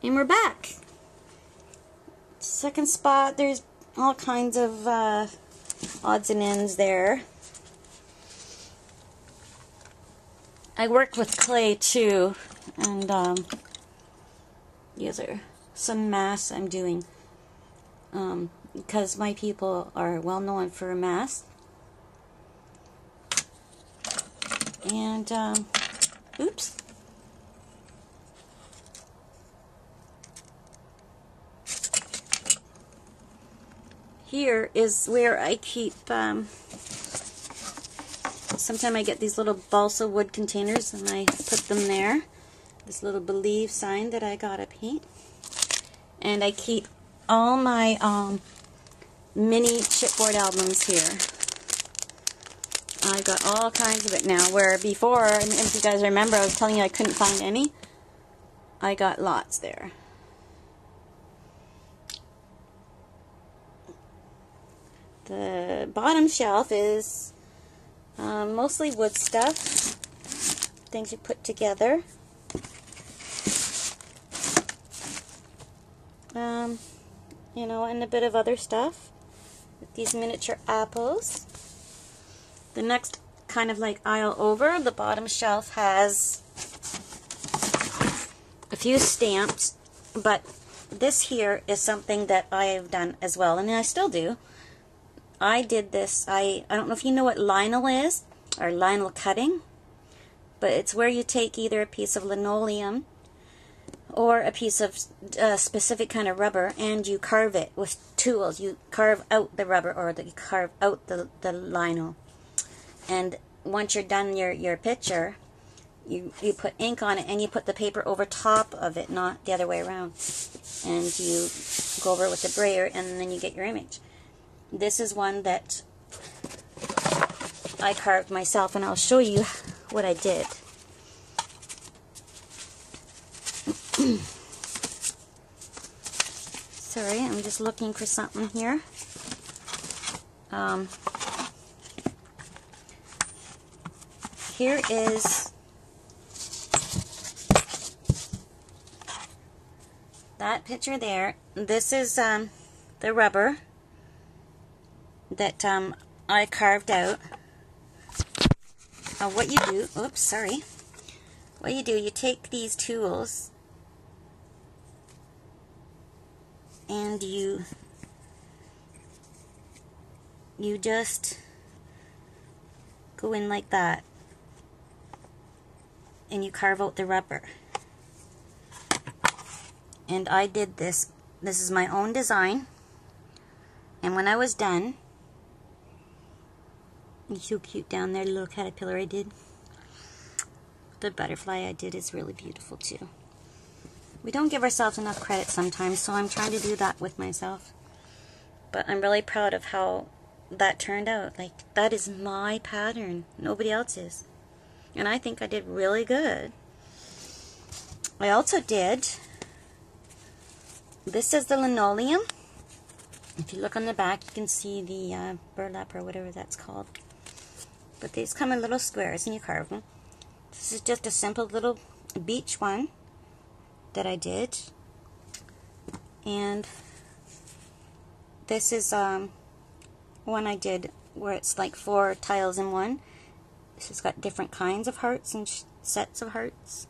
And we're back. Second spot, there's all kinds of odds and ends there. I worked with clay too, and these are some masks I'm doing because my people are well known for masks. And oops. Here is where I keep, sometimes I get these little balsa wood containers and I put them there. This little believe sign that I gotta paint. And I keep all my mini chipboard albums here. I've got all kinds of it now, where before, and if you guys remember, I was telling you I couldn't find any. I got lots there. The bottom shelf is mostly wood stuff, things you put together. You know, and a bit of other stuff. With these miniature apples. The next kind of like aisle over, the bottom shelf has a few stamps, but this here is something that I have done as well, and I still do. I did this, I don't know if you know what linel is, or linel cutting, but it's where you take either a piece of linoleum or a piece of specific kind of rubber and you carve it with tools. You carve out the rubber, or you carve out the linel. And once you're done your picture, you put ink on it and you put the paper over top of it, not the other way around. And you go over it with the brayer and then you get your image. This is one that I carved myself, and I'll show you what I did. Sorry, I'm just looking for something here. Here is that picture there. This is the rubber that I carved out. What you do, oops, sorry. What you do, you take these tools and you just go in like that and you carve out the rubber. And I did this. This is my own design. And when I was done, he's so cute down there, the little caterpillar I did. The butterfly I did is really beautiful too. We don't give ourselves enough credit sometimes, so I'm trying to do that with myself. But I'm really proud of how that turned out. Like, that is my pattern, nobody else's. And I think I did really good. I also did, this is the linoleum. If you look on the back, you can see the burlap or whatever that's called. But these come in little squares and you carve them. This is just a simple little beach one that I did. And this is one I did where it's like 4 tiles in one. This has got different kinds of hearts and sets of hearts.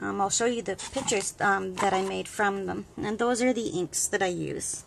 I'll show you the pictures that I made from them. And those are the inks that I use.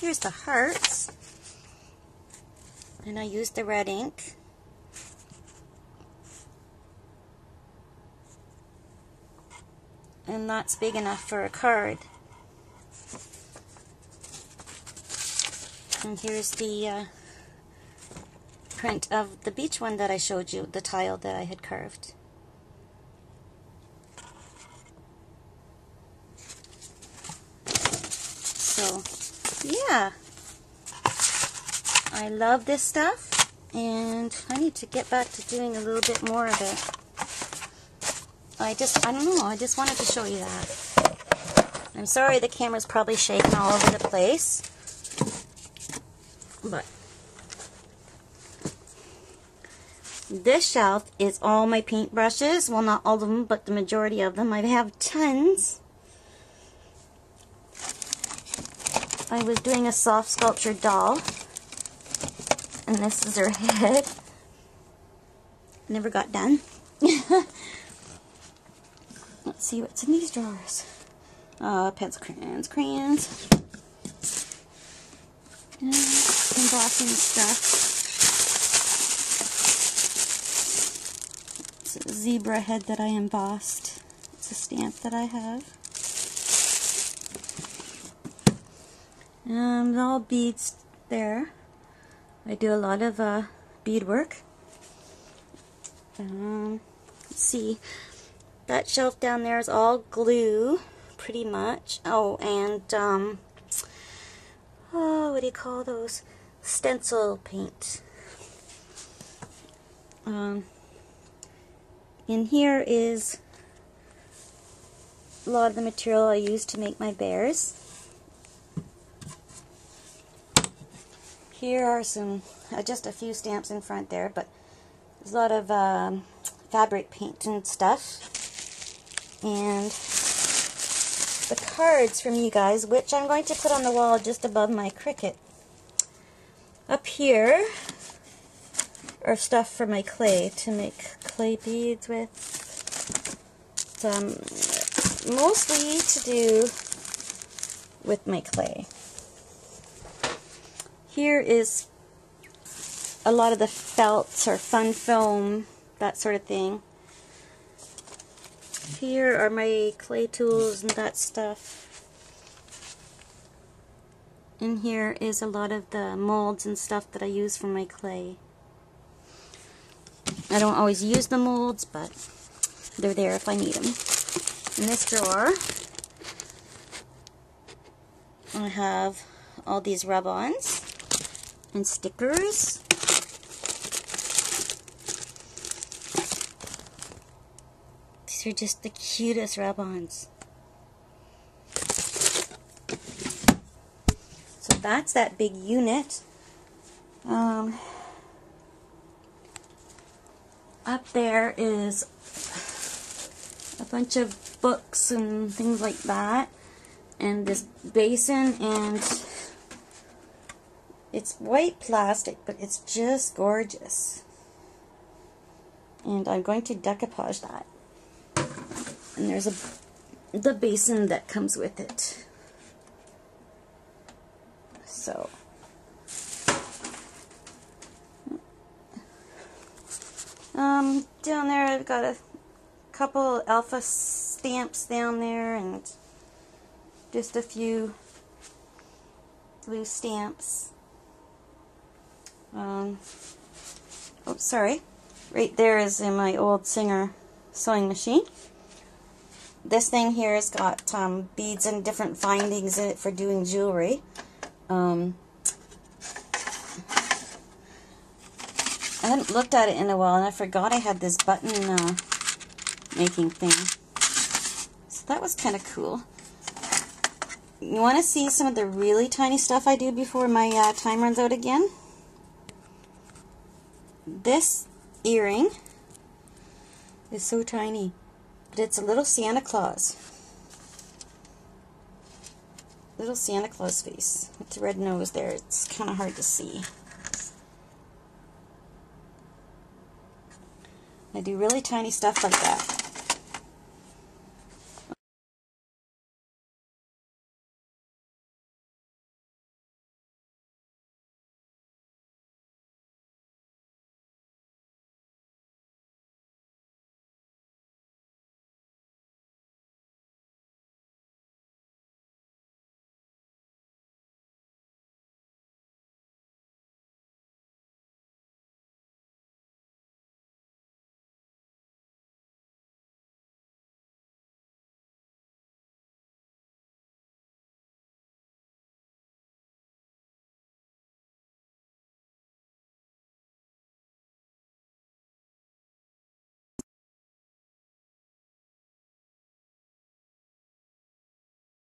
Here's the hearts, and I used the red ink. And that's big enough for a card. And here's the print of the beach one that I showed you, the tile that I had carved. So, yeah, I love this stuff, and I need to get back to doing a little bit more of it. I don't know, I just wanted to show you that. I'm sorry the camera's probably shaking all over the place, but This shelf is all my paintbrushes. Well, not all of them, but the majority of them. I have tons. I was doing a soft sculpture doll, and this is her head. Never got done. Let's see what's in these drawers. Pencil, crayons. Embossing stuff. It's a zebra head that I embossed. It's a stamp that I have. All beads there. I do a lot of beadwork. Let's see. That shelf down there is all glue, pretty much. Oh, and what do you call those? Stencil paint. In here is a lot of the material I use to make my bears. Here are some, just a few stamps in front there, but there's a lot of fabric paint and stuff. And the cards from you guys, which I'm going to put on the wall just above my Cricut. Up here are stuff for my clay, to make clay beads with. Mostly to do with my clay. Here is a lot of the felts or fun foam, that sort of thing. Here are my clay tools and that stuff. And here is a lot of the molds and stuff that I use for my clay. I don't always use the molds, but they're there if I need them. In this drawer, I have all these rub-ons and stickers. These are just the cutest rub-ons. So that's that big unit. Up there is a bunch of books and things like that, and this basin, and it's white plastic, but it's just gorgeous. And I'm going to decoupage that. And there's the basin that comes with it. So down there I've got a couple alpha stamps down there, and just a few blue stamps. Oh, sorry. Right there is in my old Singer sewing machine. This thing here has got beads and different findings in it for doing jewelry. I hadn't looked at it in a while, and I forgot I had this button making thing. So that was kind of cool. You want to see some of the really tiny stuff I do before my time runs out again? This earring is so tiny, but it's a little Santa Claus. Little Santa Claus face with the red nose there. It's kind of hard to see. I do really tiny stuff like that.